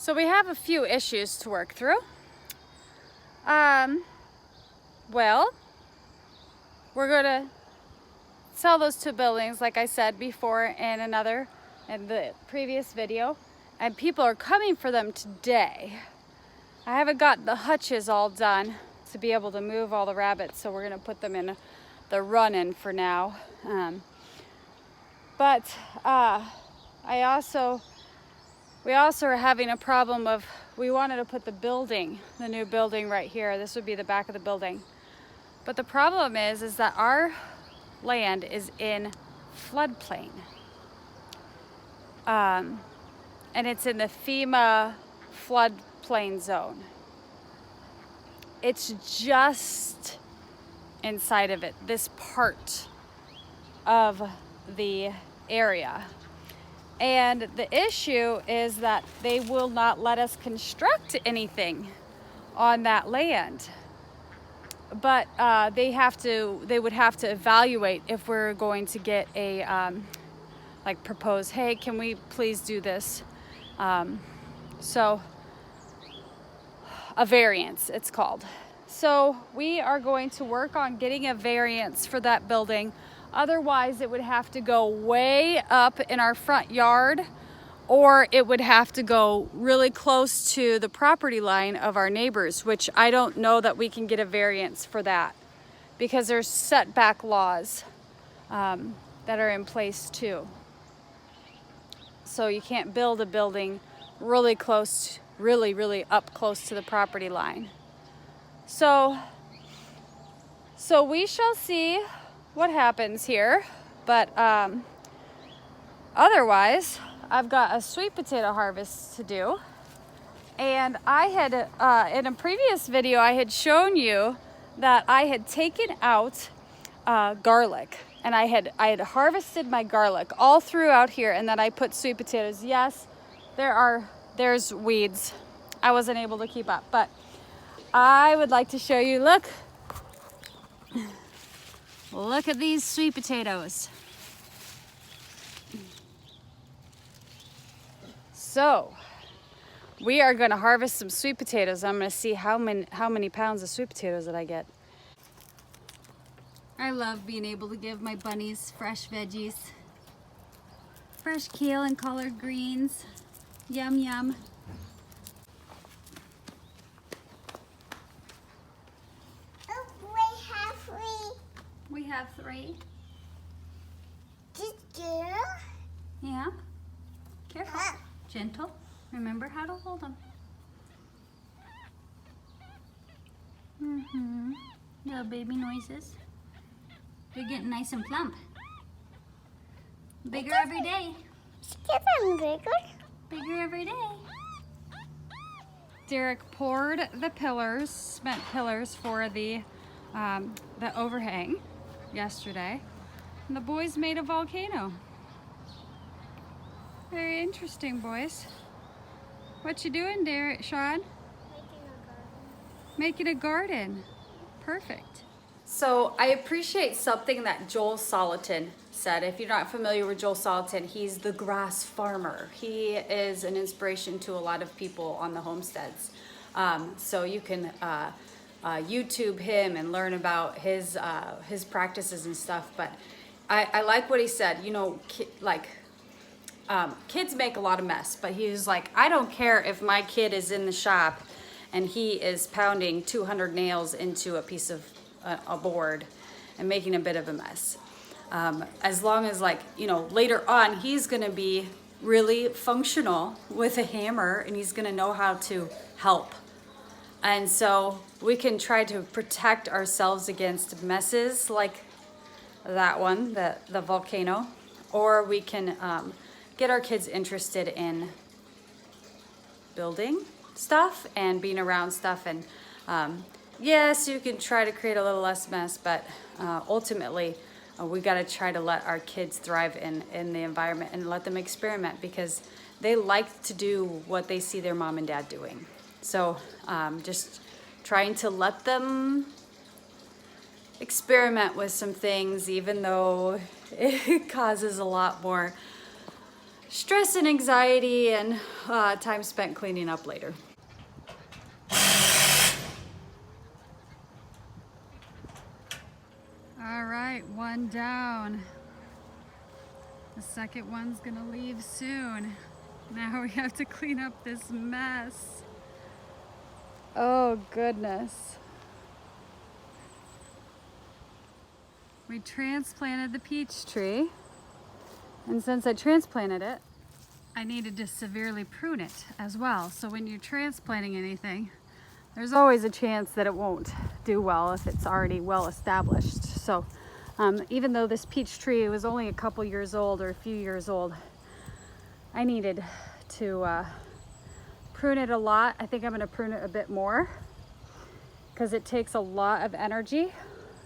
So we have a few issues to work through. Well, we're gonna sell those two buildings, like I said before in the previous video, and people are coming for them today. I haven't got the hutches all done to be able to move all the rabbits, so we're gonna put them in the run-in for now. We also are having a problem of, we wanted to put the new building right here. This would be the back of the building. But the problem is that our land is in floodplain. And it's in the FEMA floodplain zone. It's just inside of it, this part of the area. And the issue is that they will not let us construct anything on that land. But they would have to evaluate if we're going to get a, propose, hey, can we please do this? So a variance, it's called. So we are going to work on getting a variance for that building. Otherwise, it would have to go way up in our front yard, or it would have to go really close to the property line of our neighbors, which I don't know that we can get a variance for that because there's setback laws that are in place too. So you can't build a building really close, really up close to the property line. So we shall see what happens here, but otherwise I've got a sweet potato harvest to do. And I had in a previous video I had shown you that I had taken out garlic, and I had harvested my garlic all throughout here, and then I put sweet potatoes. Yes, there's weeds. I wasn't able to keep up, but I would like to show you, Look at these sweet potatoes. So we are going to harvest some sweet potatoes. I'm going to see how many pounds of sweet potatoes that I get. I love being able to give my bunnies fresh veggies. Fresh kale and collard greens. Yum, yum. We have 3. Yeah. Careful. Gentle. Remember how to hold them. Little baby noises. They're getting nice and plump. Bigger every day. Bigger every day. Derek poured the pillars, cement pillars for the overhang yesterday, and the boys made a volcano. Very interesting, boys. What you doing, Derek, Sean? Making a garden. Perfect. So I appreciate something that Joel Salatin said. If you're not familiar with Joel Salatin, he's the grass farmer. He is an inspiration to a lot of people on the homesteads. So you can YouTube him and learn about his practices and stuff. But I like what he said. You know, kids make a lot of mess, but he was like, I don't care if my kid is in the shop and he is pounding 200 nails into a piece of a board and making a bit of a mess. As long as, later on he's going to be really functional with a hammer and he's going to know how to help. And so we can try to protect ourselves against messes like that one, the volcano, or we can get our kids interested in building stuff and being around stuff. And yes, you can try to create a little less mess, but ultimately we got to try to let our kids thrive in the environment and let them experiment, because they like to do what they see their mom and dad doing. So just trying to let them experiment with some things, even though it causes a lot more stress and anxiety and time spent cleaning up later. All right, one down. The second one's gonna leave soon. Now we have to clean up this mess. Oh goodness. We transplanted the peach tree, and since I transplanted it, I needed to severely prune it as well. So when you're transplanting anything, there's always a chance that it won't do well if it's already well established. So even though this peach tree was only a couple years old or a few years old, I needed to prune it a lot. I think I'm going to prune it a bit more because it takes a lot of energy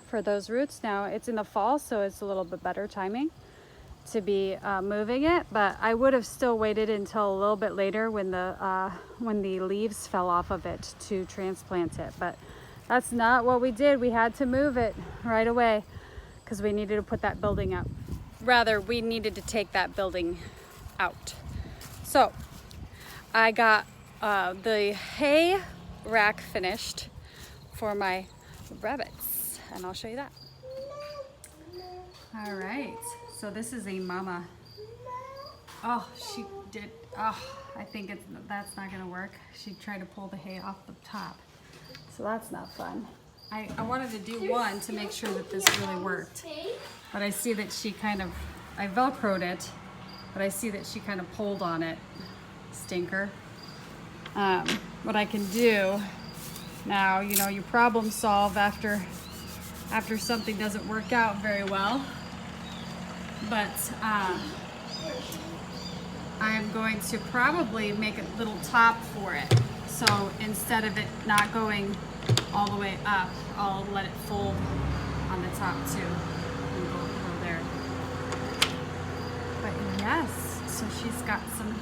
for those roots. Now it's in the fall, so it's a little bit better timing to be moving it, but I would have still waited until a little bit later when the leaves fell off of it to transplant it. But that's not what we did. We had to move it right away because we needed to put that building up. Rather, we needed to take that building out. So I got the hay rack finished for my rabbits, and I'll show you that. All right, so this is a mama. Oh, she did, oh, I think that's not gonna work. She tried to pull the hay off the top, so that's not fun. I wanted to do one to make sure that this really worked, but I see that she kind of, I Velcroed it, but I see that she kind of pulled on it. Stinker. What I can do now, you know, you problem solve after something doesn't work out very well. But I'm going to probably make a little top for it. So instead of it not going all the way up, I'll let it fold on the top too and go there. But yes, so she's got some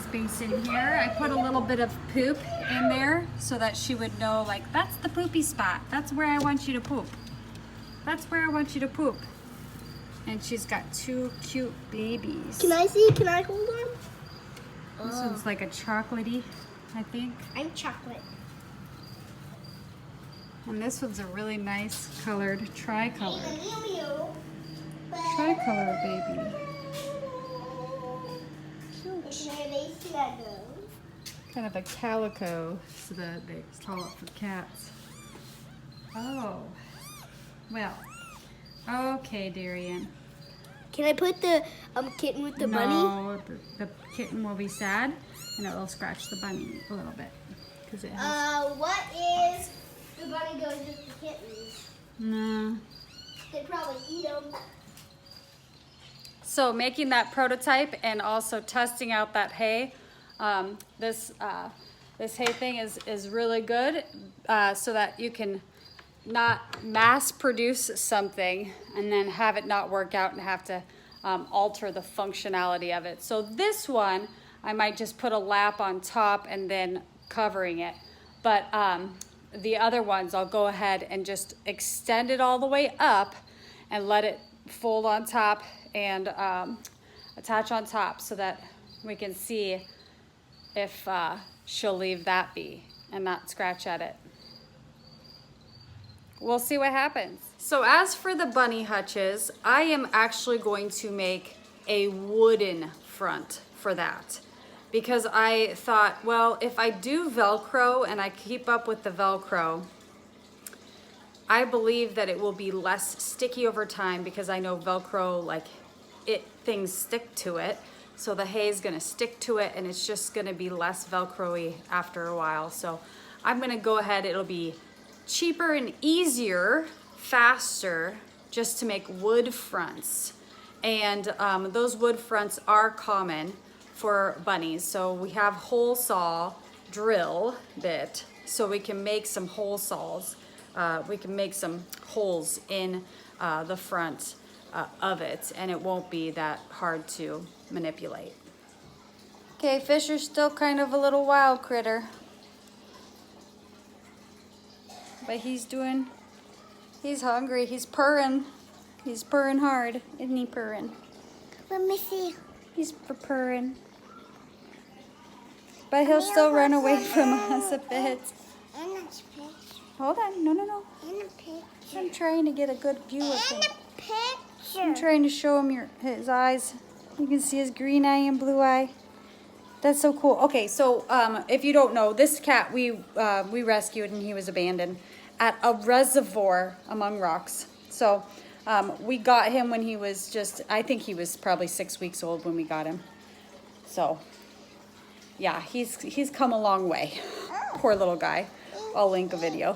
space in here. I put a little bit of poop in there so that she would know, like, that's the poopy spot. That's where I want you to poop. That's where I want you to poop. And she's got two cute babies. Can I see? Can I hold on? This one's like a chocolatey, I think. I'm chocolate. And this one's a really nice colored tricolor. Tricolor Tricolor baby. Kind of a calico, so that they call it for cats. Oh, well, okay, Darian. Can I put the kitten with the bunny? No, the kitten will be sad, and it will scratch the bunny a little bit. Cause it has... What is the bunny goes with the kittens? No. They probably eat them. So making that prototype and also testing out that hay, this hay thing is really good so that you can not mass produce something and then have it not work out and have to alter the functionality of it. So this one, I might just put a lap on top and then covering it. But the other ones, I'll go ahead and just extend it all the way up and let it fold on top and attach on top so that we can see if she'll leave that be and not scratch at it. We'll see what happens. So as for the bunny hutches, I am actually going to make a wooden front for that because I thought, well, if I do Velcro and I keep up with the Velcro, I believe that it will be less sticky over time because I know Velcro, like, things stick to it. So the hay is gonna stick to it and it's just gonna be less Velcro-y after a while. So I'm gonna go ahead, it'll be cheaper and easier, faster, just to make wood fronts. And those wood fronts are common for bunnies. So we have hole saw drill bit, so we can make some hole saws. We can make some holes in the front of it, and it won't be that hard to manipulate. Okay, Fisher's still kind of a little wild critter, but he's hungry, he's purring hard, isn't he purring? Let me see. He's purring. But he'll still run away from us a bit. And a picture. Hold on. No, no, no. And a picture. I'm trying to get a good view of him. And a picture. I'm trying to show him his eyes. You can see his green eye and blue eye. That's so cool. Okay, so if you don't know, this cat we rescued and he was abandoned at a reservoir among rocks. So we got him when he was just, I think he was probably 6 weeks old when we got him. So yeah, he's come a long way. Poor little guy. I'll link a video.